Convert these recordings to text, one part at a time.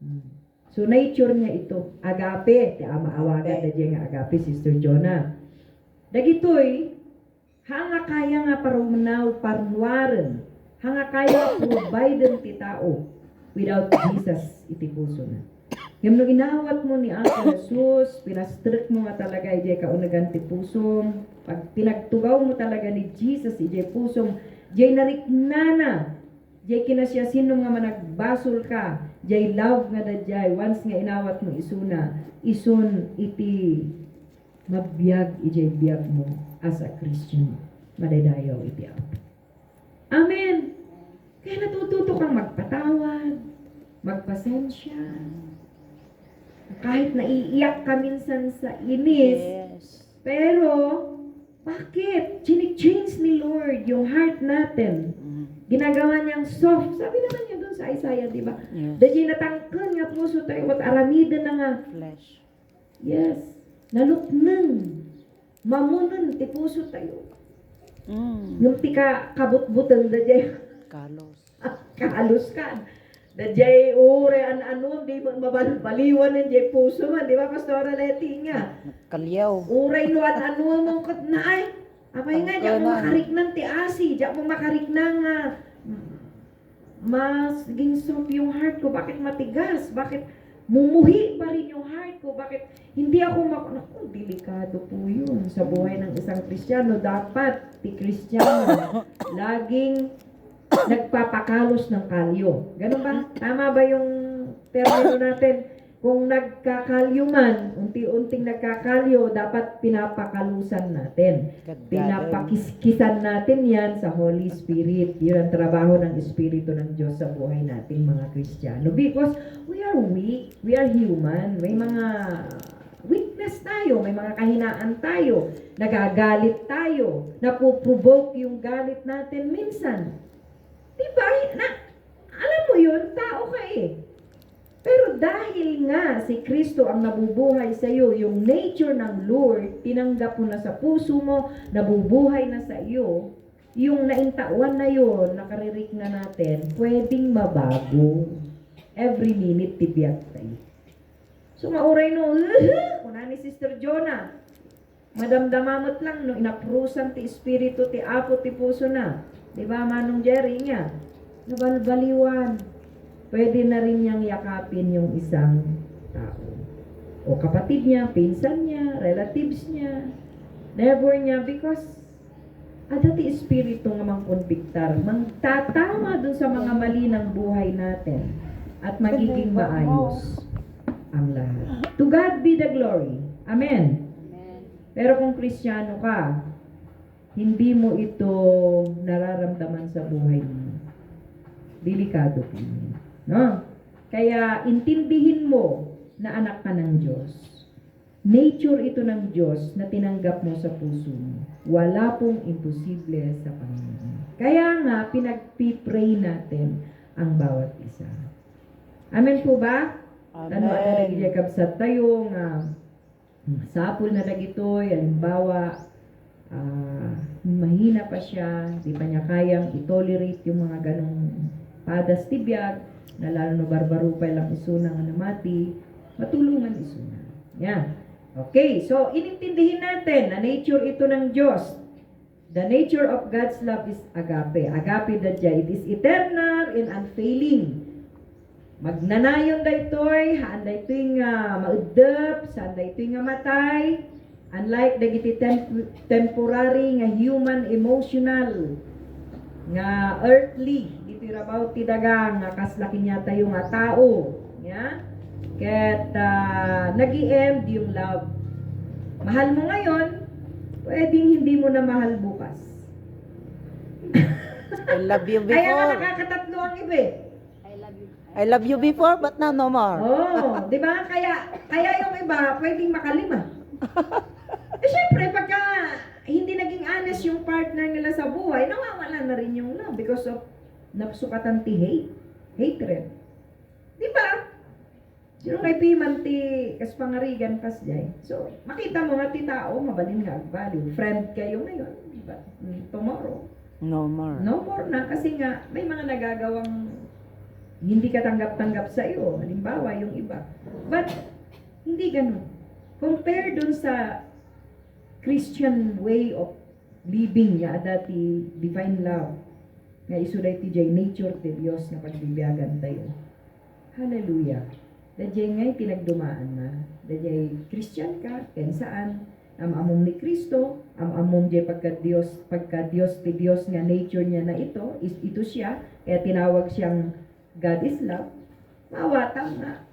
Mm. So nature niya ito, agape, ti maawagan da nga agape Sister Jonah. Dagitoy hanga kaya nga parumaw parnuaren, hanga kaya providen ti tao without Jesus iti puso na. Ngam no inawat mo ni Apo Jesus, pinastrict mo nga talaga ijay kaunagan ti pusong, pag pinagtugaw mo talaga ni Jesus ijay pusong, jay nariknana, jay kinasya sino nga managbasol ka, jay love nga dadjay, once nga inawat mo isuna, isun iti mabiyag ijay biyag mo as a Christian, madadayaw iti Apo. Amen! Kaya natututo kang magpatawad, magpasensya, kahit naiiyak ka minsan sa inis, Yes. pero bakit? Change ni Lord yung heart natin. Ginagawa niyang soft. Sabi naman niya doon sa Isaiah, di ba? Yes. Dahil natangkan nga puso tayo at aramida na nga. Flesh. Yes. Naluknang. Mamunan ti puso tayo. Yung ti ka kabut-butang dahil Kalos. kahalus ka. Dajay ure an di mabaliwan ng jay puso man, di ba Pastora Leti nga? Kalyaw. Uray no an mong kat na ay. Apay nga, diyak mo makariknang ti asi, diyak mo makariknang nga. Mas ginsop yung heart ko, bakit matigas? Bakit mumuhi pa rin yung heart ko? Bakit hindi ako naku, delikado po yun sa buhay ng isang Kristiyano. Dapat ti Kristiyano laging nagpapakalos ng kalyo. Ganun ba? Tama ba yung termino natin? Kung nagkakalyo man, unti-unting nagkakalyo, dapat pinapakalusan natin. Pinapakiskisan natin yan sa Holy Spirit. Yun ang trabaho ng Espiritu ng Diyos sa buhay nating mga Kristiyano. Because we are weak, we are human, may mga weakness tayo, may mga kahinaan tayo, nagagalit tayo, napuprovoke yung galit natin minsan. Diba? Alam mo yun, tao ka eh. Pero dahil nga si Kristo ang nabubuhay sa iyo, yung nature ng Lord, tinanggap mo na sa puso mo, nabubuhay na sa iyo, yung naintawan na yun, nakaririk na natin, pwedeng mabago. Every minute, tibiyag tayo. So, mauray no, una ni Sister Jonah, madamdamamot lang, no, inaprusan ti Espiritu, ti Apo, ti puso na. Diba, Manong Jerry niya? Nabalbaliwan. Pwede na rin niyang yakapin yung isang tao. O kapatid niya, pinsan niya, relatives niya, neighbor niya, because adati Espiritu nga mangkonbiktar, magtatama dun sa mga mali ng buhay natin at magiging maayos ang lahat. To God be the glory. Amen. Pero kung Kristiyano ka, hindi mo ito nararamdaman sa buhay mo, delikado po yun. No? Kaya intindihin mo na anak ka ng Diyos. Nature ito ng Diyos na tinanggap mo sa puso mo. Wala pong imposible sa Panginoon. Kaya nga, pinagpipray natin ang bawat isa. Amen po ba? Amen. Ano nagigikab sa tayo nga sapul na dagitoy, halimbawa, mahina pa siya, di pa niya kayang i-tolerate yung mga ganong padas tibiyag, na lalo na barbarupay lang isuna nga namati, matulungan isuna. Yan. Okay, so inintindihin natin na nature ito ng Diyos. The nature of God's love is agape. Agape dadya, it is eternal and unfailing. Magnanayon da ito'y, haan da ito'y nga maudep, saan da ito'y nga matay, unlike dagiti temporary nga human emotional nga earthly iti rabaw ti daga nga kaslaki niya tayo nga tao nya ket nag-i-end yung love. Mahal mo ngayon, pwedeng hindi mo na mahal bukas. I love you before. Kaya nga nakakatatlo ang iba eh. I love you before, but now no more. Oh, di ba? Kaya yung iba pwedeng makalima. Eh syempre, pagka hindi naging honest yung partner nila sa buhay, nawawala na rin yung love because of napsukatan ti hatred. Di ba? Sino kay piman ti kaspangarigan kasjay. So, makita mo nga ti tao, mabalin nga value. Friend kayo ngayon, di ba? Tomorrow. No more. No more na kasi nga may mga nagagawang hindi ka tanggap-tanggap sa iyo. Halimbawa, yung iba. But, hindi ganun. Compare dun sa Christian way of living niya, dati divine love, nga isuray ti jay nature ti Dios nga pagbibiyagan tayo. Hallelujah. Dajay ngay pinagdumaan na. Dajay Christian ka, ken saan, among ni Kristo, among jay pagka Dios ti Dios nga nature niya na ito siya, kaya tinawag siyang God is love. Mawatang na.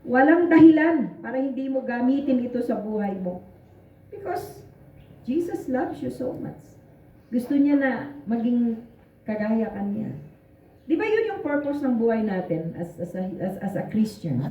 Walang dahilan para hindi mo gamitin ito sa buhay mo. Because Jesus loves you so much. Gusto niya na maging kagaya ka niya. Di ba yun yung purpose ng buhay natin as a Christian?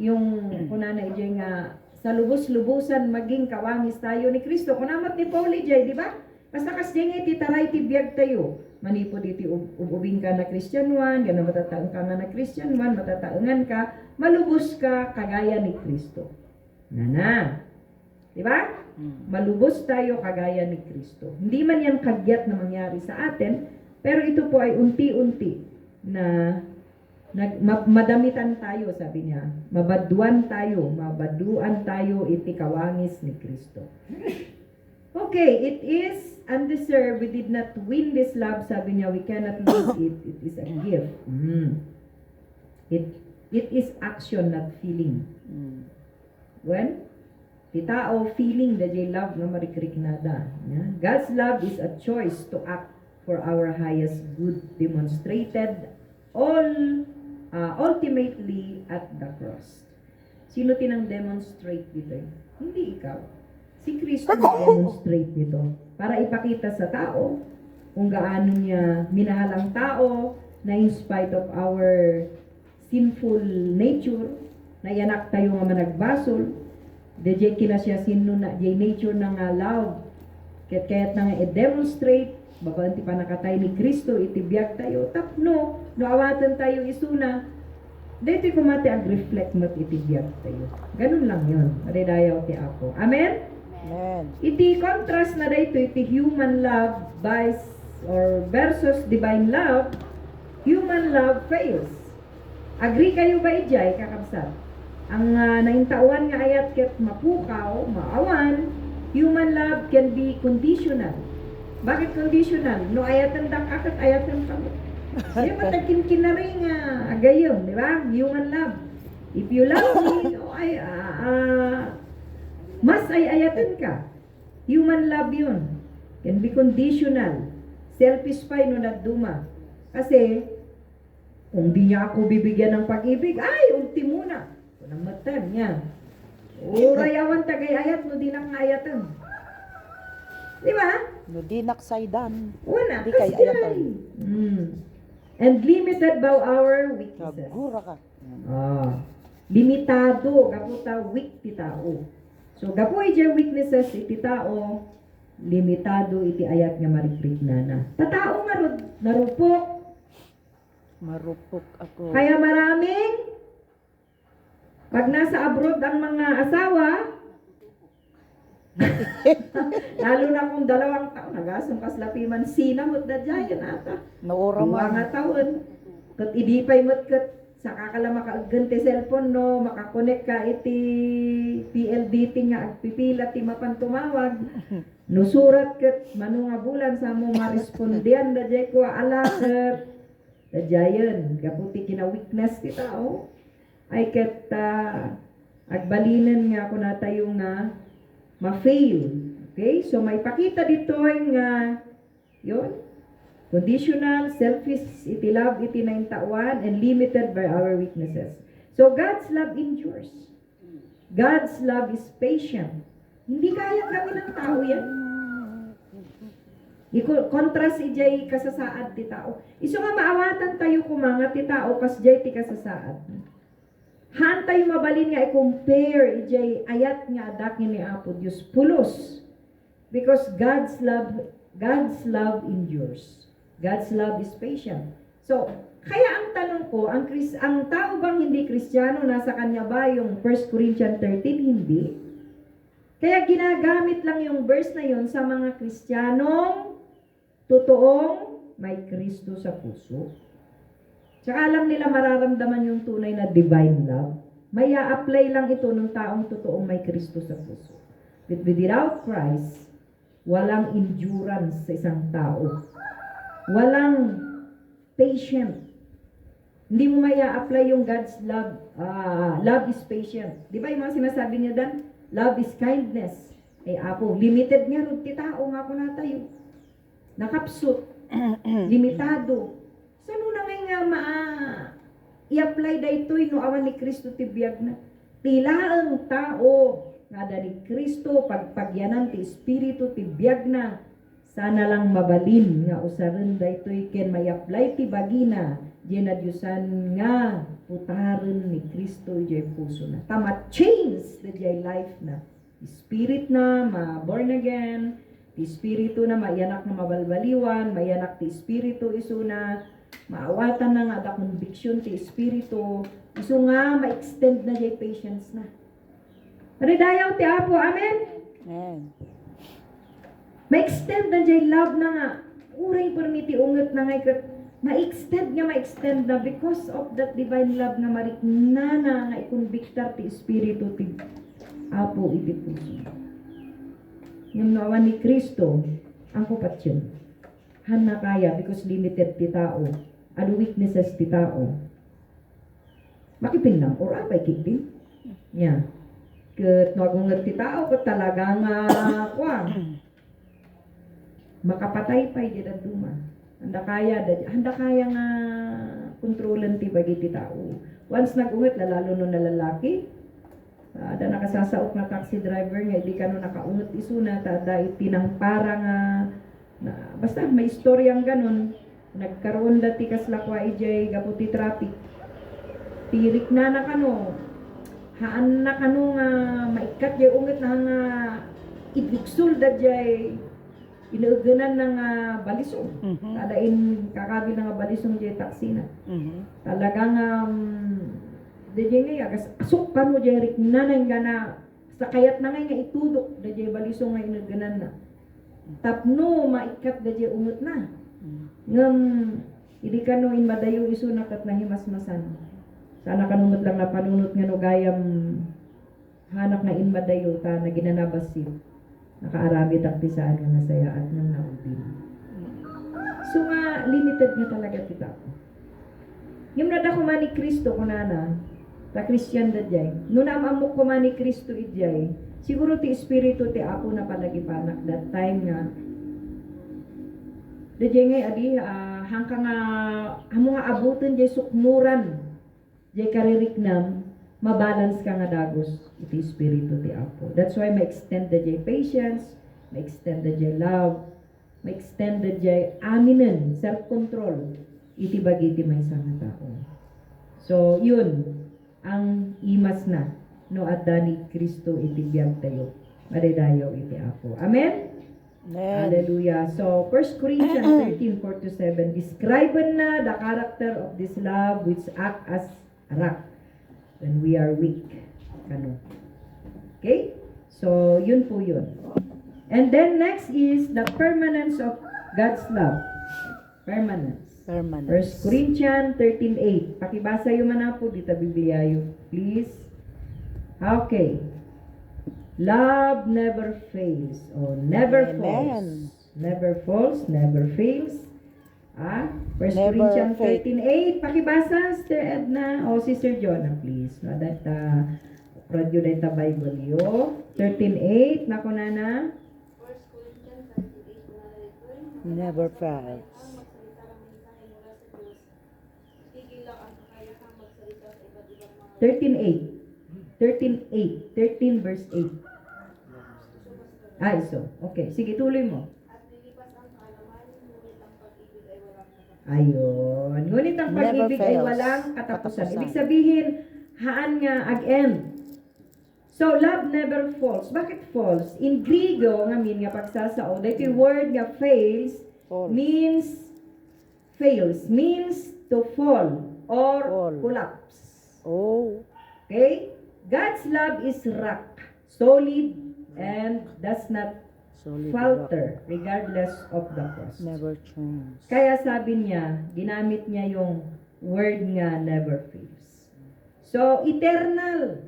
Yung kunana ijay nga sa lubos-lubusan maging kawangis tayo ni Kristo. Kunamat ni Paul ijay, di ba? Kasakas din iti taray ti biyag tayo. Manipod iti ubing ka na Christian one, gana matataong ka nga na Christian one, matataongan ka, malubos ka kagaya ni Kristo. Nana. Di ba? Malubos tayo kagaya ni Kristo. Hindi man yan kagyat na mangyari sa atin, pero ito po ay unti-unti na madamitan tayo, sabi niya. Mabaduan tayo iti kawangis ni Kristo. Okay, it is undeserved. We did not win this love, sabi niya. We cannot lose it. It is a gift. It is action, not feeling. When? Ti tao feeling the love nga marikriknada. God's love is a choice to act for our highest good, demonstrated ultimately at the cross. Sino tinang demonstrate dito? Hindi ikaw. Si Kristo demonstrate dito para ipakita sa tao kung gaano niya minahal ang tao na in spite of our sinful nature, na yanak tayo nga managbasol, DJ kina siya sino na jay nature na nga love. Kaya't na nga i-demonstrate, babanti pa nakatay ni Kristo, itibiyag tayo, tapno, noawatan tayo isuna, dito kumati ag-reflect mat itibiyag tayo. Ganun lang yun. Maridayaw ti ako. Amen? Amen. Iti contrast na dito, iti human love versus divine love, human love fails. Agree kayo ba ijay, kakabsat? Ang naintawan nga ayat ket mapukaw, maawan, human love can be conditional. Bakit conditional? No ayatan dak akat ayatan ka mo. Siya matakin na rin agayom, di ba? Human love. If you love me, mas ay ayatan ka. Human love yun. Can be conditional. Selfish pa no naduma. Kasi, kung di niya ako bibigyan ng pag-ibig, ay, ultimo na. Unang matan niya. Urayawan tagay ayat, no di nang ayatan. Di ba? No di naksaydan. Una, Di kay ayatan. And limited by our weaknesses. Kagura ka. Limitado, kaputa weak ti tao. So, gapoy dyan weaknesses iti tao, limitado iti ayat nga mariprit na. Tatao nga narupok. Marupok ako. Kaya maraming pag nasa abroad ang mga asawa, lalo na kung 2 taon, nagasong kaslapiman sinamot na dyan ata. Naura Mga man. taon. Kat idipay mo't kat saka ka lang makaganti cellphone no, makakonek ka iti PLDT nga agpipila ti mapantumawag. No surat kat mano nga bulan sa mo marespondian da jay ko ala sir. Da jayon, gaputi kina weakness ti tao. Ay ket agbalinan nga ako na tayo nga ma-fail. Okay? So may pakita dito nga yun. Conditional, selfish, iti love, iti naintawan, and limited by our weaknesses. So God's love endures. God's love is patient. Hindi kaya kami ng tao yan. Contrast ijay kasasaad ti tao. Iso nga maawatan tayo kumanga ti tao kas jay ti kasasaad. Han tayo mabalin nga i-compare ijay ayat nga adakin ni Apo Dios pulos. Because God's love endures. God's love is patient. So, kaya ang tanong ko, ang tao bang hindi Kristiyano, nasa kanya ba yung 1 Corinthians 13? Hindi. Kaya ginagamit lang yung verse na yun sa mga Kristiyanong totoong may Kristo sa puso. Tsaka alam nila mararamdaman yung tunay na divine love. May apply lang ito ng taong totoong may Kristo sa puso. But without Christ, walang endurance sa isang tao. Walang patient. Hindi mo may apply yung God's love. Love is patient. Di ba yung mga sinasabi niya dan? Love is kindness. Ako, limited nga rin ti tao nga ako na tayo. Nakapsut. Limitado. Sano na ngay nga i-apply da ito'y no awan ni Kristo ti biyag na. Tila ang tao nga da ni Kristo pagpagyanan ti Espiritu ti biyag na. Sana lang mabalin nga usaran da ito'y ken may apply ti bagina. Diyan na Diyosan nga putaran ni Kristo ijay puso na. Tama change the jay life na. Spirit na ma-born again. Ti Espiritu na maiyanak na mabalbaliwan. Maiyanak ti Espiritu iso na maawatan na nga da conviction ti Espiritu. Iso nga ma-extend na jay patience na. Maridayaw ti Apo. Amen? Amen. Ma-extend na jay love na nga. Uray permiti unget na nga ma-extend na because of that divine love nga mariknana nga ikonbiktar ti Espiritu ti Apo iti puso. Yung nawan ni Kristo ang kupatyon. Han na kaya because limited ti tao. Ano weaknesses ti tao. Makipin lang or apay kipin. Yeah. Kat magungat ti tao kat talaga nga makapatay pa di duma. Handa kaya nga kontrolan ti bagi ti tao. Once nagungat lalo no na lalaki, da nakasasaok na taxi driver nga hindi ka no nakaungot iso na tada itinang para nga basta may istoryang ganun. Nagkaroon dati kaslakwa ijay gaputi traffic. Tirik na kano. Haan na kano nga maikat jay unget na nga iduksul da jay inuuganan ng balisong. Tadain kakabil nga balisong jay taxi na. Talagang dajay nga asok pa mo jay rik nanay nga na sa kayat na nga itudok dajay balisong nga inuuganan na. Tapno maikat dajay unget na. Ngam hindi ka no inmadayo iso na kat nahimasmasan. Sana kanunot lang na panunot nga no gayam hanak na inmadayo ta na ginanabasin. Nakaarami takti sa nga masaya at nang naubin. So nga limited nga talaga kita. Yung nada ko man ni Kristo kunana, ta Christian da jay. No naamamok ko man ni Kristo ijay. Siguro ti Espiritu ti Apo na palagipanak that time nga. Da jay ngay adi hangka nga amo nga abuton jay sukmuran. Jay kaririknam mabalance ka nga dagos iti Espiritu ti Apo. That's why ma-extend the jay patience, ma-extend the jay love, ma-extend the jay aminen, self-control iti bagi ti maysa nga tao. So yun ang imas na no adda ni Kristo iti biyag tayo. Maridayaw iti Apo. Amen? Amen. Hallelujah. So 1 Corinthians 13:4-7 describen na the character of this love which act as a rock when we are weak. Ano? Okay? So, yun po yun. And then next is the permanence of God's love. Permanence. 1 Corinthians 13:8. Pakibasa yung mana po dito Biblia yung please. Okay. Love never fails or never Amen. falls. Never falls, never fails. 1 Never Corinthians fail. 13:8. Pakibasa, Sister Edna o Sister Jonah, please. No, that radyo na ita Bible yo. 13:8. Nako na. Never fails. 13:8. 13:8. 13 verse 8. So. Okay. Sige, tuloy mo. Ayun. Ngunit ang Never pag-ibig ay fails. walang katapusan. Katapusan. Ibig sabihin, haan nga ag-end. So, love never falls. Bakit falls? In Griego, nga pagsasao, that yung word nga fails False. means to fall or Fall. collapse. Oh. Okay? God's love is rock, solid, and does not Solid rock. falter regardless of the cost. Never change. Kaya sabi niya, ginamit niya yung word nga never fails. So, eternal.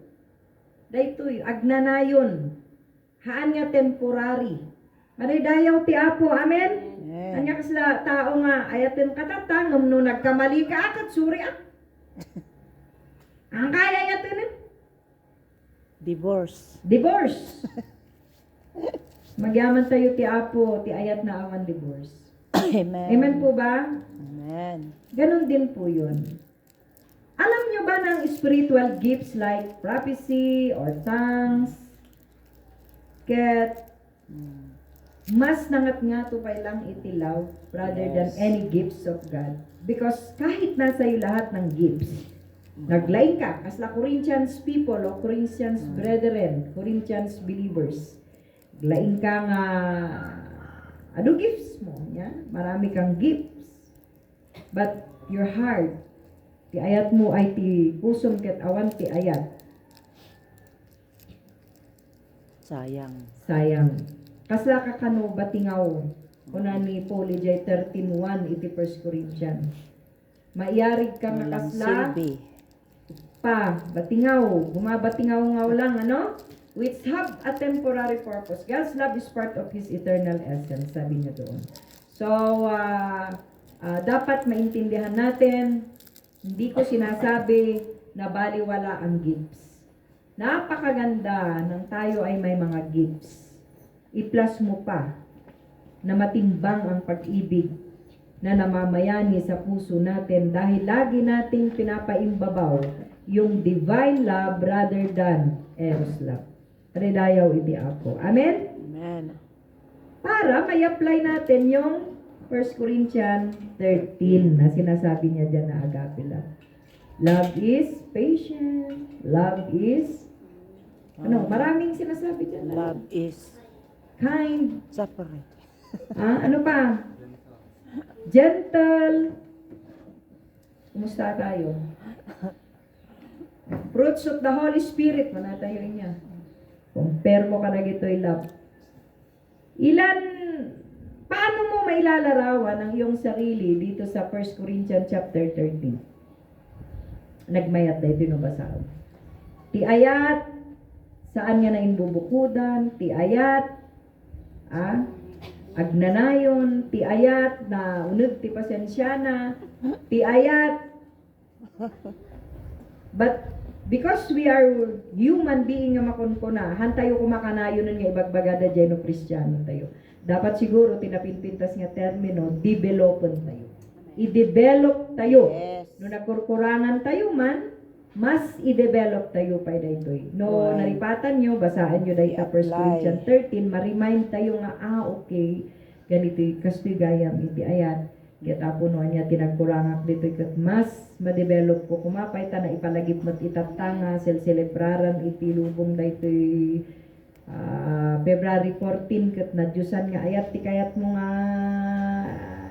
Daytoy, agnanayon. Haan nga temporary. Maridayaw ti Apo. Amen? Amen. Anya kasla tao nga, ayatin katatang, no nagkamali ka akat, suri ak. Ang kaya yatin Divorce. divorce. Magyaman tayo ti Apo, ti ayat na awan divorce. Amen. Amen po ba? Amen. Ganon din po yun. Alam nyo ba ng spiritual gifts like prophecy or tongues? Ket, mas nangat nga to pa lang iti love rather than Yes. any gifts of God. Because kahit nasa iyo lahat ng gifts, naglain ka, kasla Corinthians people o Corinthians brethren, Corinthians believers, lain ka nga, ano gifts mo? Yeah? Marami kang gifts. But your heart, ti ayat mo ay ti pusom ket awan ti ayat. Sayang. Sayang. Kasla ka kano batingaw. Kuna ni Paul ijay 13:1 iti 1 Corinthians. Maiyarig ka nga Walang kasla silbi. pa batingaw, bumabatingaw ngaw lang ano? Which have a temporary purpose. God's love is part of His eternal essence, sabi niya doon. So, dapat maintindihan natin, hindi ko sinasabi na baliwala ang gifts. Napakaganda ng tayo ay may mga gifts. I-plus mo pa na matimbang ang pag-ibig na namamayani sa puso natin dahil lagi nating pinapaimbabaw yung divine love rather than eros love. Redayaw iti Apo. Amen? Amen. Para may apply natin yung 1 Corinthians 13 na sinasabi niya dyan na agape love. Love is patient. Love is maraming sinasabi dyan. Love is Kind. separate. Ano pa? Gentle. Kumusta tayo? Fruits of the Holy Spirit. Wala tayo niya. Compare mo ka na gito'y love. Paano mo mailalarawan ang iyong sarili dito sa 1 Corinthians chapter 13? Nagmayat na ito nabasaan. Ti ayat, saan nga na imbubukudan, ti ayat, agnanayon, ti ayat na unod ti pasensyana, ti ayat. But because we are human being nga makunkuna, hantayo kumakanayo nun nga ibagbagada dyan no Kristiyano tayo. Dapat siguro tinapinpintas nga termino, developon tayo. I-develop tayo. Yes. No nagkurkurangan tayo man, mas i-develop tayo pa daytoy. No Right. naripatan nyo, basaan nyo dahil 1 Corinthians 13, ma-remind tayo nga, okay, ganito kastoy gayam iti ayat. Kita po niya tinagkurangak dito kat mas ma-develop ko kumapay ta na ipalagip mo't itatanga celebraran iti lubong daytoy February 14 kat na Diyosan nga ayat ti kayat mo nga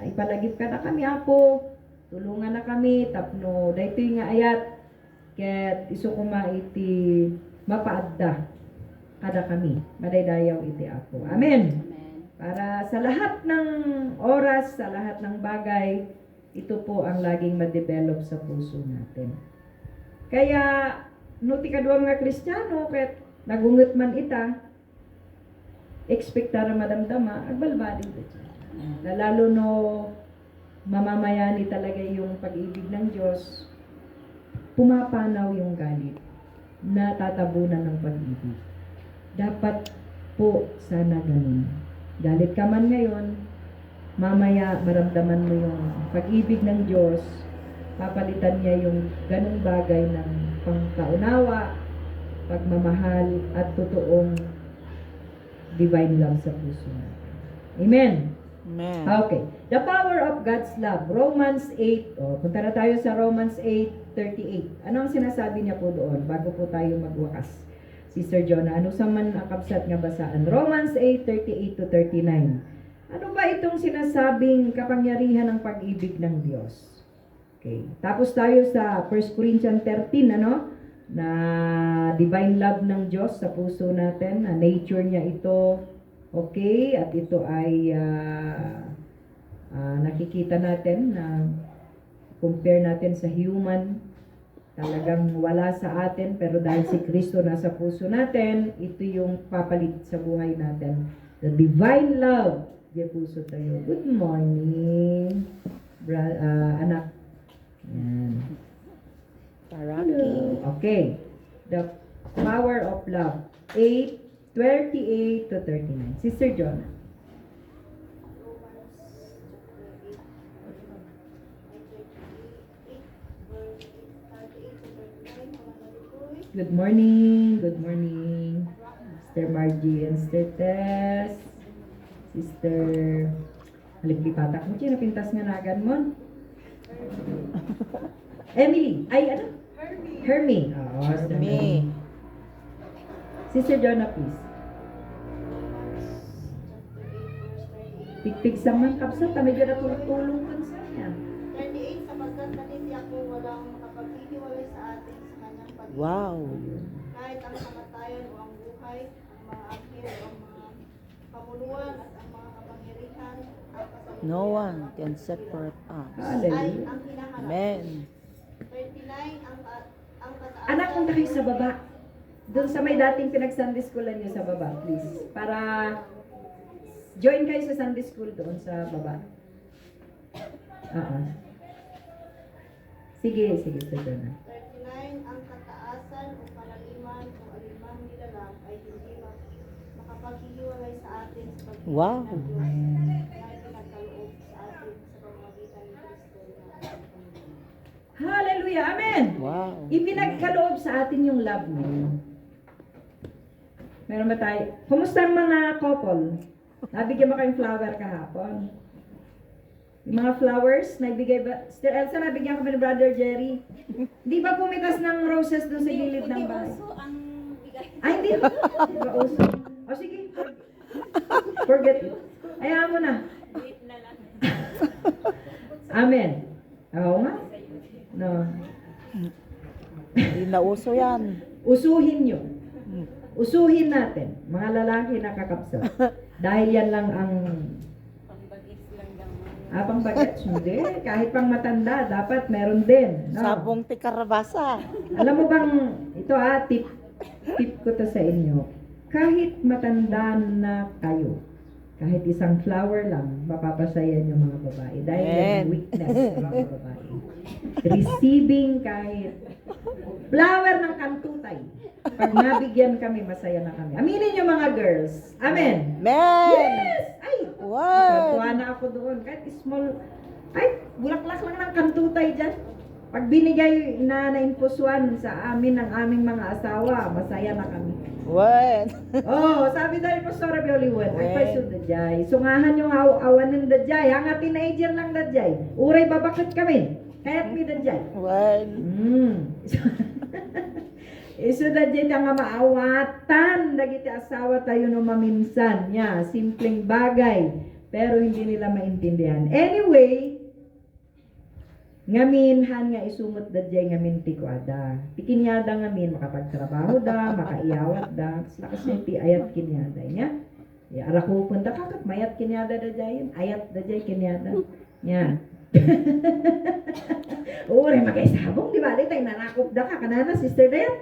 ipalagip ka na kami Apo tulungan na kami tapno daytoy nga ayat ket isu kuma iti mapaadda kada kami madaydayaw iti Apo. Amen. Para sa lahat ng oras, sa lahat ng bagay, ito po ang laging ma-develop sa puso natin. Kaya, no ti kadwa mga Kristiyano, ket nagungot man ita, expectara madamdama, agbalbali ito. Lalo no, mamamayani talaga yung pag-ibig ng Diyos, pumapanaw yung galit, natatabunan ng pag-ibig. Dapat po sana ganun. Galit ka man ngayon, mamaya maramdaman mo yung pag-ibig ng Diyos, papalitan niya yung ganung bagay ng pangkaunawa, pagmamahal, at totoong divine love sa puso natin. Amen? Amen. Okay. The power of God's love. Romans 8. Punta na tayo sa Romans 8:38. Ano ang sinasabi niya po doon bago po tayo magwakas? Sister Jonah, ano sa man ang kabsat nga basaan? Romans 8:38-39. Ano ba itong sinasabing kapangyarihan ng pag-ibig ng Diyos? Okay. Tapos tayo sa 1 Corinthians 13, na divine love ng Diyos sa puso natin, na nature niya ito, okay, at ito ay nakikita natin na compare natin sa human, talagang wala sa atin, pero dahil si Kristo nasa puso natin, ito yung papalit sa buhay natin. The divine love, di puso tayo. Good morning, anak. Yan. Paraki. Okay. The power of love. 8:28 to 39. Sister Jonah. Good morning. Good morning. Sister Margie and Sister Tess. Sister Halipipatak mo. Sino pintas nga nagan mo? Emily. Ay, ano? Hermie. Oo, Sister Me. Hermie. Sister Jonah, please. Pigpig sa man kapsat. Medyo natulong kan sa niya. 38, sapagkat naniti ako walang makapaghihiwalay sa atin sa kanyang pag-ibig. Wow. Kahit ang kamatayan o ang buhay, ang mga anghel o ang mga pamuluan at ang mga kapangyarihan, ang kasalukuyan No one can separate us. ay Hallelujah. ang hinaharap. Amen. 39, ang kataasan. Anak, punta kayo sa baba. Doon sa may dating pinag-Sunday schoolan niyo sa baba, please. Para join kayo sa Sunday school doon sa baba. Oo. Sige, Sister Jonah. 39, ang kataasan o kalaliman o alimang nilalang ay hindi makapaghihiwalay sa atin sa pag-ibig Wow. ng Diyos na pinagkaloob sa atin sa pamamagitan ni Kristo na ating Panginoon. Hallelujah. Amen. Wow. Ipinagkaloob sa atin yung love mo. Meron ba tayo? Kumusta ang mga couple? Nabigyan mo kayong flower kahapon? Yung mga flowers, naibigay ba? Sister Elsa, nabigyan kami ni Brother Jerry. Di ba pumitas ng roses doon sa gilid ng bahay? Ay, hindi. Di ba uso? O sige, forget it. Ayaw mo na. Amen. Oo nga. No. Hindi na uso yan. Usuhin nyo. Usuhin natin, mga lalaki na kakapsat. Dahil yan lang ang... Pang-bagets, hindi. Kahit pang matanda, dapat meron din. No? Sabong tikarabasa. Alam mo bang, ito tip ko to sa inyo. Kahit matanda na kayo, kahit isang flower lang, mapapasayan yung mga babae. Dahil yan ang Amen. weakness ng mga babae. Receiving kahit flower ng kantutay. Pag nabigyan kami, masaya na kami. Aminin nyo mga girls. Amen. Amen. Yes! Ay! Wow. Natuwa na ako doon. Kahit small, ay, bulaklak lang ng kantutay dyan. Pag binigay na naimpusuan sa amin ng aming mga asawa, masaya na kami. What? Oh, sabi daw ni Pastor Bioliwan, ay paisod na jay. Sungahan yung awan ng dajay. Hanga teenager lang dajay. Uray babakit kami. Kaya't mi dajay. What? Iso dajay nga maawatan. Dagiti asawa tayo no maminsan. Ya, simpleng bagay. Pero hindi nila maintindihan. Anyway, ngaminhan nga isumot dajay ngamin tikwada. Tikinyada ngamin makapagtrabaho da, makaiyawat da. Kasi ti ayat kinyada niya. Ya, ara ko punta kakat mayat kinyada dajay. Ayat dajay kinyada. Yan. Ure makaisabong di ba? Tay nanakop da ka kanana sister dayan.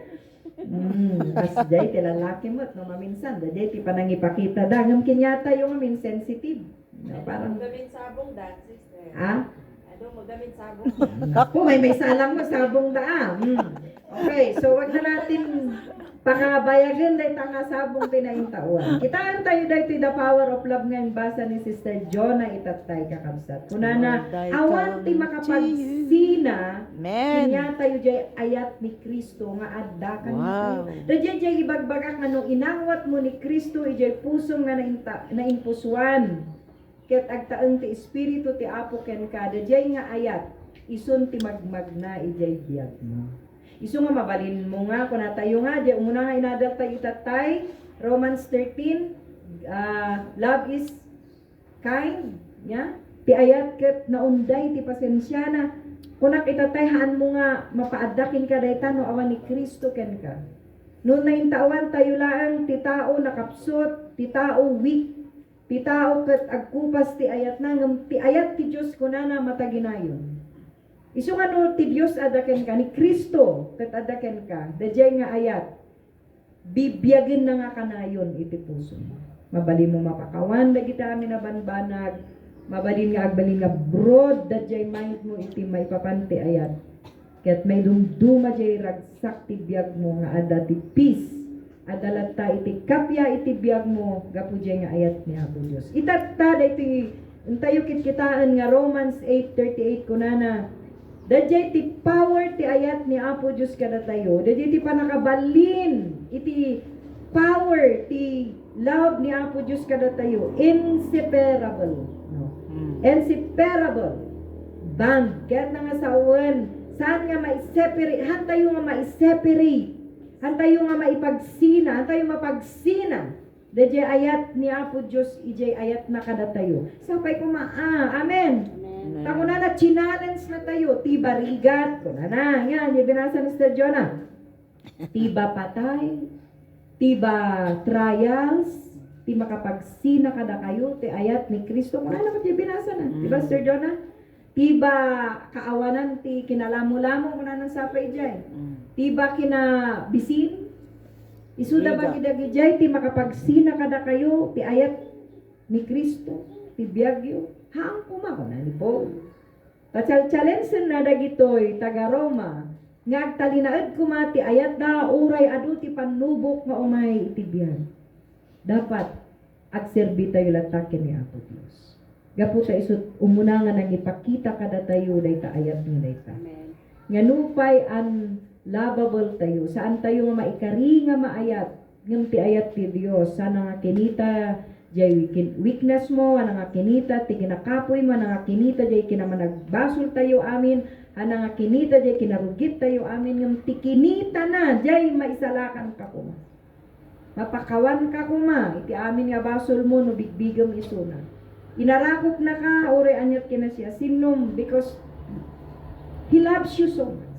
As jay ti lalaki mo no maminsan dajay ti panangipakita da ngam kinyata yung amin sensitive. No, parang Gamit sabong dat, sister. ah Ano mo gamit sabong? Naku, may salang mo, sabong da. Okay, so wag na natin pakabayagan dahil tanga sabong tinaintawan. Kitaan tayo dahil the power of love ngayon basa ni Sister Jonah itatay kakabsat. Kunana, awan ti makapagsina, Amen. kanya tayo jay ayat ni Kristo nga adda ka Wow. tayo. Radya jay ibagbagak nga nung inangwat mo ni Kristo, ijay puso nga naimpusuan. Ket agtaeng ti espiritu ti Apo ken kada jay nga ayat ison ti magmagna ijay biyag mo. Isu nga mabalin mo nga kun tayo nga jay umuna nga inadal tayo itatay Romans 13 love is kind nya ti ayat ket naunday ti pasensya na kunak itatay haan mo nga mapaadakin ka dayta no awan ni Kristo ken ka. No naintawan tayo laang ti tao nakapsot, ti tao weak, ti tao ket agkupas ti ayat na ngem ti ayat ti Dios kunana mataginayon. Isu nga no, ti Diyos adaken ka, ni Kristo, kat adaken ka, dajay nga ayat, bibiyagin na nga kanayon iti puso mo. Mabali mo mapakawan, dagiti amin na banbanag, mabalin nga agbalin nga broad, dajay mind mo iti may papanti ayat. Kaya't may dumduma jay ragsak ti biyag mo nga ada ti peace, adalata iti kapya iti biyag mo, gapu jay nga ayat ni Apo Diyos. Itatta, iti, tayo kitkitaan nga Romans 8:38 kunana, dajay ti power ti ayat ni Apo Diyos kada tayo. Dajay ti panakabalin iti power ti love ni Apo Diyos kada tayo. Inseparable. No? Inseparable. Band. Kaya na nga sa uwan, saan nga ma-separate? Hantayo nga ma-separate. Hantayo nga maipagsina. Hantayo mapagsina. Dajay ayat ni Apo Diyos, ijay ayat na kada tayo. Sapay ko amen. Tako na challenge na tayo, ti barigat, kuna na, yan, yung binasa ni Mr. Jonah. Tiba patay, tiba trials, ti makapagsina kada kayo, ti ayat ni Kristo, kuna na yung binasa na, diba Sir Jonah? Tiba kaawanan, ti kinalamo-lamo, kuna nang sapay dyan. Tiba kinabisin, isuda ba kidagijay, ti makapagsina kada kayo, ti ayat ni Kristo, ti biyagyo. Haang kumakuna ni Paul. Challenge na dagitoy taga Roma. Nga agtalinaed kumati ayat da uray adu ti panubok nga umay itibyan. Dapat agserbi tayo latakin ni Apo Dios. Gapu ta isut umuna nga nang ipakita kada tayo dayta ayat ni dayta. Nga nupay unlovable tayo. Saan tayo nga maikari nga maayat ngem ti ayat ti Dios sana nga kinita jay weakness mo, ana nga kinita, ti kinakapoy mo, ana nga kinita, jay kinamanagbasol tayo amin, ana nga kinita, jay kinarugit tayo amin, yung ti kinita na, jay maisalakan ka kuma. Mapakawan ka kuma, iti amin nga basol mo, no bigbigam isuna. Inarakop na ka, ore anyat kina siya, sinom, because He loves you so much.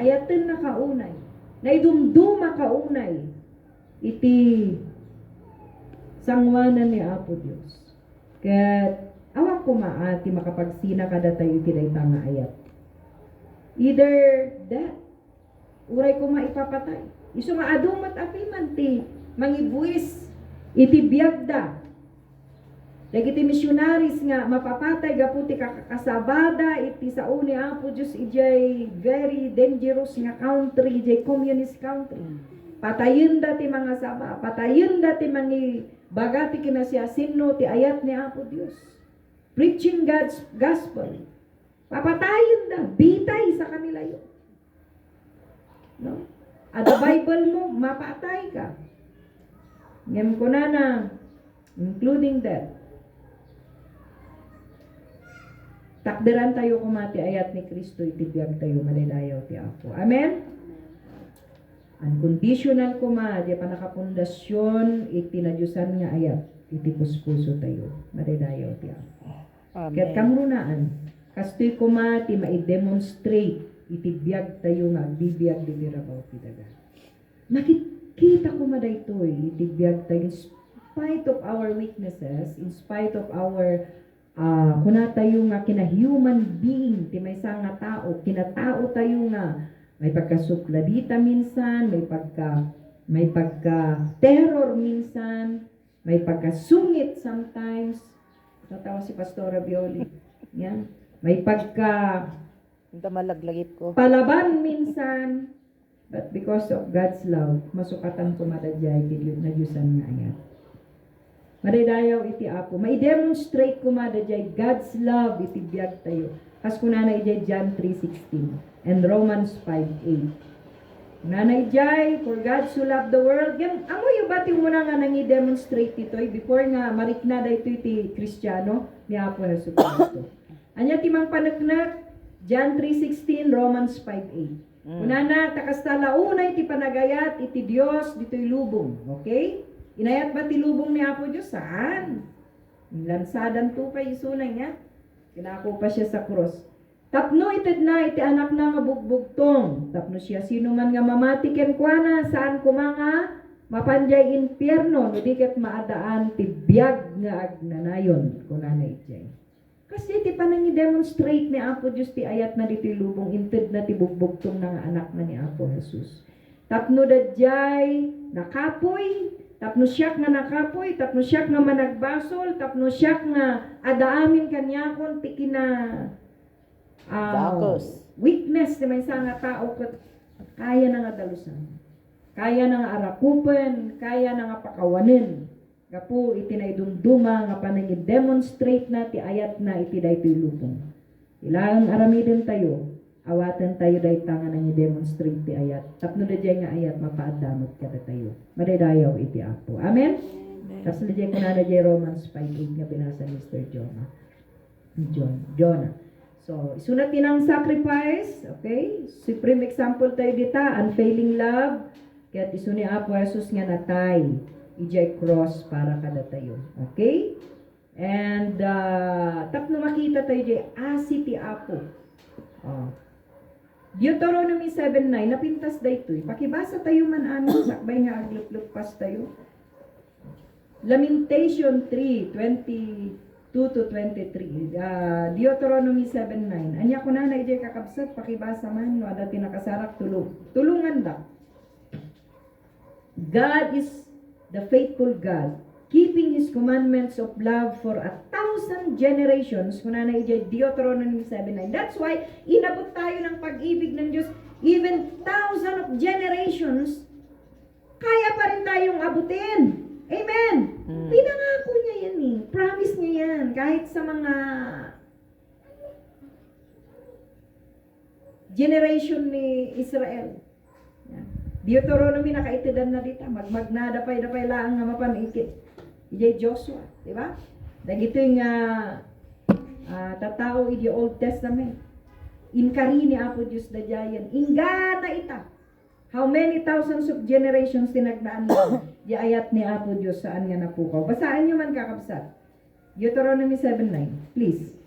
Ayaten na kaunay, naidumduma kaunay, iti sangwanan ni Apo Dios. Ket awan ko maati makapagsina kada tayo tiday nga ayat. Either that, uray ko maipapatay. Isu nga adumat apiman ti mangibuis iti biyagda. Dagiti missionaries nga mapapatay gaputi kakasabada iti sao ni Apo Dios ijay very dangerous nga country, ijay communist country. Patayin dati mga saba, patayin dati mangi bagati kinasyasinno ti ayat ni Apo Dios. Preaching God's gospel. Papatayin da, bitay sa kanila yun. No? At the Bible mo, mapatay ka. Ngem ko na, including that. Takderan tayo kumati ayat ni Kristo, itibiyag tayo, malilayaw ti Apo. Amen? Unconditional kuma, di pa nakapundasyon, itinadyusan nga ayat, itipuspuso tayo, maridayaw ti Apo. Kaya't kamrunaan, kastoy kuma, ti maidemonstrate, itibiyag tayo nga, bibiyag dibirabaw ti daga. Nakikita kuma da ito, itibiyag tayo, in spite of our weaknesses, in spite of our, kuna tayo nga, kina-human being, ti may nga tao, kinatao tayo nga, may pagkasukladita minsan, may pagka-terror minsan, may pagkasungit sometimes. Tatawa si Pastora Bioli. Yan. May Ito malaglagip ko. palaban minsan. But because of God's love, masukatan ko madadjay, na Diyosan nga ayat. Maridayaw iti Apo. May demonstrate ko madadjay God's love iti biyag tayo. Kas kunana ijay John 3:16 and Romans 5:8. Nanay jay, for God so loved the world. Amo yung bati muna nga nang i-demonstrate ito before nga mariknada ito iti Kristiyano ni Apo Hesus Kristo. Anya timang panagnak, John 3:16, Romans 5:8. Unana, takastala unay ti panagayat iti Dios dito'y lubong. Okay? Inayat ba ti lubong ni Apo Diyos? Saan? Lansadan to kay isunay nga. Kinako pa siya sa cross. Tapno ited na iti anak na nga bugbugtong. Tapno siya sino man nga mamatiken kwa na saan kumanga mapanjay impyerno no diket maadaan ti biag nga agnanayon kunana itjay. Kasi ti panang i-demonstrate ni Apo Diyos ti ayat na dito lubong inted na ti bugbugtong ng anak na ni Apo Jesus. Tapno dadjay nakapoy, tapno siyak nga nakapoy, tapno siyak nga managbasol, tapno siyak nga adaamin kanyakon ti kina Dakos. weakness ti may nga tao ket kaya na nga dalusan. Kaya na nga arakupen, kaya na nga pakawanen. Kapu iti na idumduma nga panang i-demonstrate na ti ayat na iti daytoy lubong. Ilang aramiden tayo, awatan tayo dayta nga nang i-demonstrate ti ayat. Tapno da nga ayat mapaadamot kada tayo. Madaydayaw iti Apo. Amen? Tapos na ko na Romans 5:8 nga binasa ni Mr. Jonah. So, isunat tinang sacrifice, okay? Supreme example tayo dita, unfailing love. Kaya isuni Apo Jesus nga natay. Ijay cross para kada tayo. Okay? And tapno makita tayo jay asi ti Apo. Deuteronomy 7:9 napintas daytoy. Pakibasa tayo man ano sakbay nga aglup-lupas tayo. Lamentation 3:22 to 23. Deuteronomy 7:9. Anya ko na ijay kakabsat pakibasa man no ada tinakasarak tulungan da. God is the faithful God, keeping His commandments of love for 1,000 generations. Kung na ijay Deuteronomy 7:9. That's why, inabot tayo ng pag-ibig ng Diyos. Even 1,000 of generations, kaya pa rin tayong abutin. Amen! Pinangako niya yan eh. Promise niya yan. Kahit sa mga generation ni Israel. Yan. Deuteronomy nakaitidan na dita, magmagnadapay-dapay lang nga mapanikit. Ijay Joshua, di ba? Dagito yung tatao iti Old Testament. Inkari ni Apo Diyos da jayan. Ingana ita. How many thousands of generations tinagdaan mo? Di ayat ni Apo Diyos saan nga napukaw. Basaan nyo man kakabsat. Deuteronomy 7:9. Please.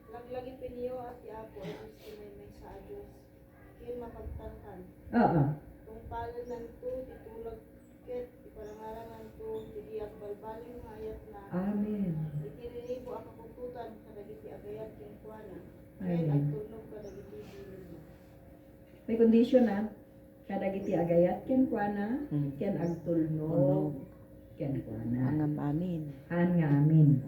Laglagipin niyo at iapo ay may sa Diyos. Kiyon mapagtantan. Oo. Kung palanan to, titulag ket, iparangarangan to, tidiyak balbaling hayat na. Amen. Itininibo ang kapututan sa dagiti agayat king kuana. Amen. At tunog ka dagiti bilin. May condition kadagiti agayat ken kuana, ken agtulnog, ken kuana. Ang amin. An nga amin.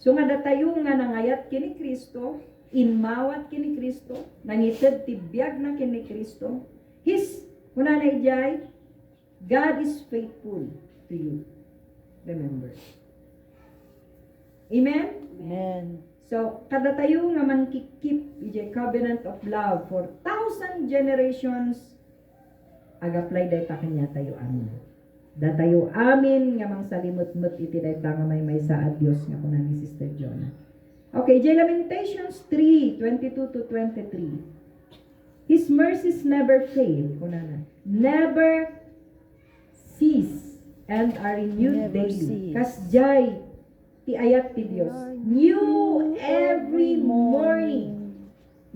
So nga datayo nga nangayat kini Kristo, inmawat kini Kristo, nangited tibiyag na kini Kristo. Kuna na ijay, God is faithful to you. Remember. Amen? Amen. So, kada tayo nga man kikip ijay covenant of love for 1,000 generations, agaplay day ta kanya tayo amin. Datayo amin nga mang salimot-mot iti dayta nga may saad Dios nga kuna ni Sister Jonah. Okay, Lamentations 3:22 to 23. His mercies never fail, kuna na. Never cease and are renewed Never daily. cease. Kasjay ti ayat ti Dios. New every morning.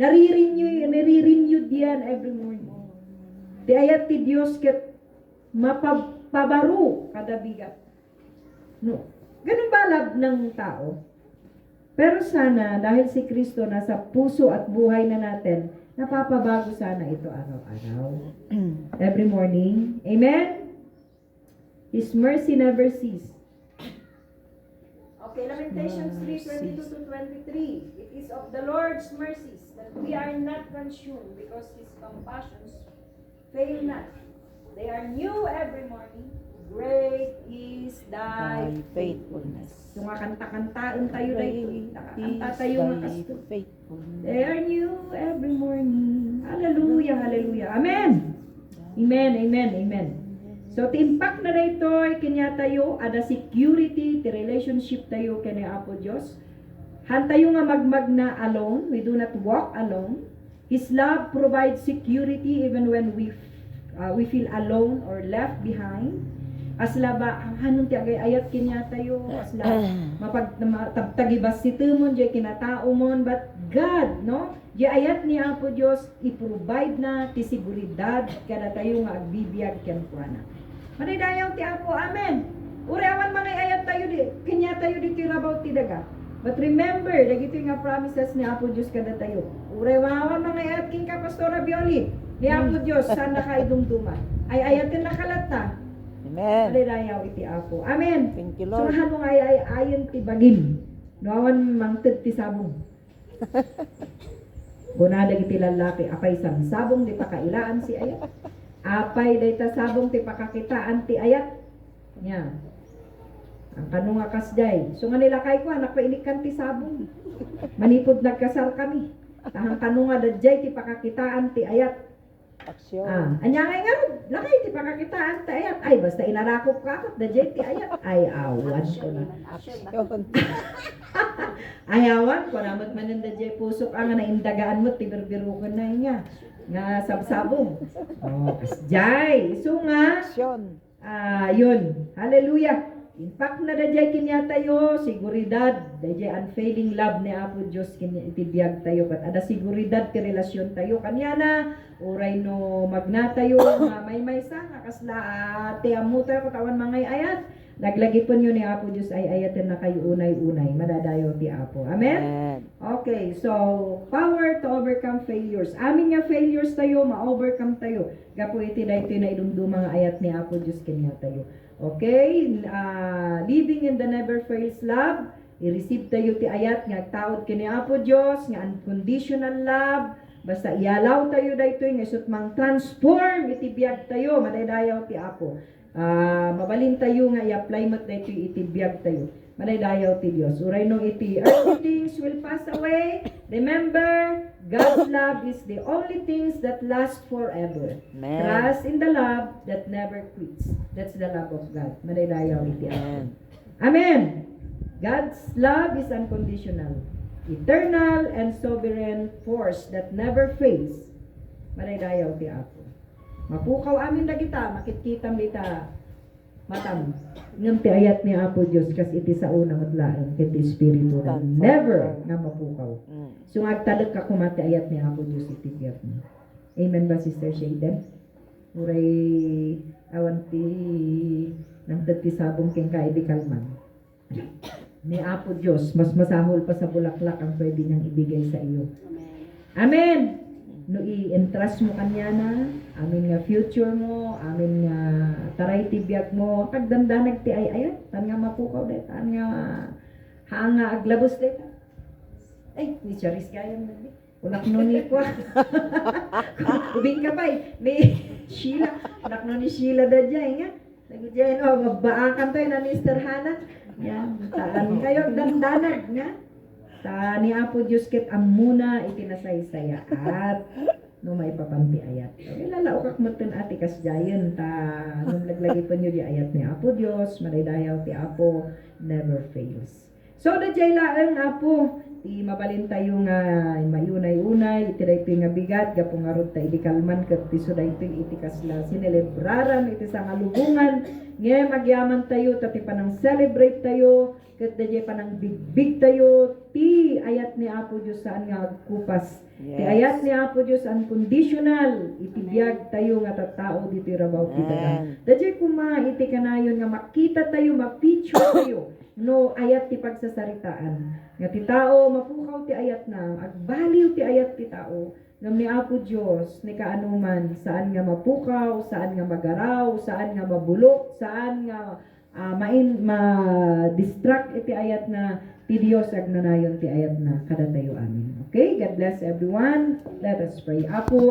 Nare-renew diyan every morning. Ti ayat ti Dios ket mapabaru kada bigat. No. Ganun balab ng tao. Pero sana, dahil si Kristo nasa puso at buhay na natin, napapabago sana ito araw-araw. Every morning. Amen? His mercy never cease. Okay, Lamentations 3:22 to 23. It is of the Lord's mercies that we are not consumed because His compassions fail not. They are new every morning. Great is thy Thy faithfulness. So nga kanta-kantaan tayo dito. Nakakanta tayo nga kasto. Faithfulness. They are new every morning. Hallelujah, hallelujah. Amen. Amen, amen, amen. So, timpak na dito ay kanya tayo, ada security, the relationship tayo kanya Apo Diyos. Han tayo nga magmag na alone. We do not walk alone. His love provides security even when we feel alone or left behind. Asla ba ang hanong ti agay ayat kinya tayo, asla mapagtagibas si tumon jay kinatao mon, but God, no? Di ayat ni Apo Dios i-provide na ti seguridad kada tayo nga agbibiyag ken kuana. Manaydayaw ti Apo, amen. Urawan mga ayat tayo di, kanya tayo dito rabaw ti daga. But remember, dagito nga promises ni Apo Diyos kada tayo. Urawan mga ayat king ka Pastora Bioli, ni Apo Diyos, sana ka idumduman. Ay ayatin nakalata. Amen. Alilayaw iti Apo. Amen. Thank you, Lord. Surahan mo nga ay ayon ti bagim. Nawan mangted ti sabong. Bunada iti lalaki, apay sang sabong di pakailaan si ayat. Apay dayta sabong ti pakakitaan ti ayat. Nya. Ang kanong nga kasday. So nga nilakay ko, anak painikan ti sabong. Manipod nagkasal kami. Tahang kanong nga dadjay ti pakakitaan ti ayat. Aksyon. Anya nga nga, lakay ti pakakitaan ti ayat. Ay, basta inarakop ka akot, dadjay ti ayat. Ay, awan ko na. Aksyon. Ayawan ko naman man dadjay pusok ang naindagaan mo, ti birbirukon na nga. Nga sabsabong. Oh, kasjay. So nga, Aksyon. yun. Hallelujah. In fact na dajay kinya tayo, siguridad, dajay unfailing love ni Apo Diyos kinya itibiyag tayo, kat ada siguridad ti relasyon tayo kanya na, uray no magna tayo, may sa, kasla te amu tayo katawan mga ayat, naglagi po nyo ni Apo Diyos ay ayatin na kayo unay-unay, madadayo ti Apo. Amen? Amen. Okay, so, power to overcome failures. Amin nga failures tayo, ma-overcome tayo. Gapo iti na ito na idumdum mga ayat ni Apo Diyos kanya tayo. Okay, living in the never fails love, i-receive tayo ti ayat nga taod kini Apo Diyos, nga unconditional love, basta ialaw tayo dayto nga isut mang transform iti biyag tayo, madaydayaw ti Apo. Mabalin tayo nga i-apply mat dayto iti biyag tayo. Madaydayaw ti Dios. Uray no iti earthly things will pass away. Remember, God's love is the only things that last forever. Amen. Trust in the love that never quits. That's the love of God. Madaydayaw iti Apo. Amen. Amen. God's love is unconditional, eternal and sovereign force that never fails. Madaydayaw ti Apo. Mapukaw amin na kita, makitkitam dita matam. Ngam ti ayat ni Apo Diyos kas iti sa unang utlaan iti espiritu na never nga mapukaw. So agtalag ka kumati ayat ni Apo Diyos iti biyag mo. Amen ba Sister Shayden? Uray awan ti nang ti sabong king kaidi kalman. Ni Apo Diyos mas masahol pa sa bulaklak ang pwede niyang ibigay sa iyo. Amen. No i-entrust mo kanya na, amin nga future mo, amin nga taray tibiyag mo, kagdandanag ti ay ayat, tan nga mapukaw de, tan nga haanga aglabos de. Ay, ni Charis kaya mo de. Unak no ni ko. Ubing ka pa ni Sheila, unak no ni Sheila da dyan nga. Nagudyan, mabaakan tayo na Mr. Hana. Yan, taan kayo, dandanag nga. Ta ni Apo Diyos ket amuna itinasaysaya at no may papanti ayat. Okay, lalao kak mutun ati kasjayen ta nung laglagi pa nyo di ayat ni Apo Diyos, madaydayaw ti Apo never fails. So dajay laeng Apo, ti mabalin tayo nga mayunay-unay, iti daytoy nga bigat, gapo nga rod ta iti kalman ket piso daytoy iti kasla sinelebraran iti sa ngalubungan, nga magyaman tayo, tati pa nang celebrate tayo, ket dajay pa nang bigbig tayo, ti ayat ni Apo Diyos saan nga kupas. Yes. Ti ayat ni Apo Diyos unconditional, itibiyag tayo nga tattao dito rabaw ti dagan. Dajay kuma iti kanayon nga makita tayo, ma-picture tayo, no ayat ti pagsasaritaan. Nga ti tao mapukaw ti ayat na, agbaliw ti ayat ti tao, ngam ni Apo Diyos ni kaanuman saan nga mapukaw, saan nga magaraw, saan nga mabulok, saan nga ma-distract iti ayat na ti Dios agnanayon ti ayat na kada tayo amin. Okay, God bless everyone. Let us pray. Apo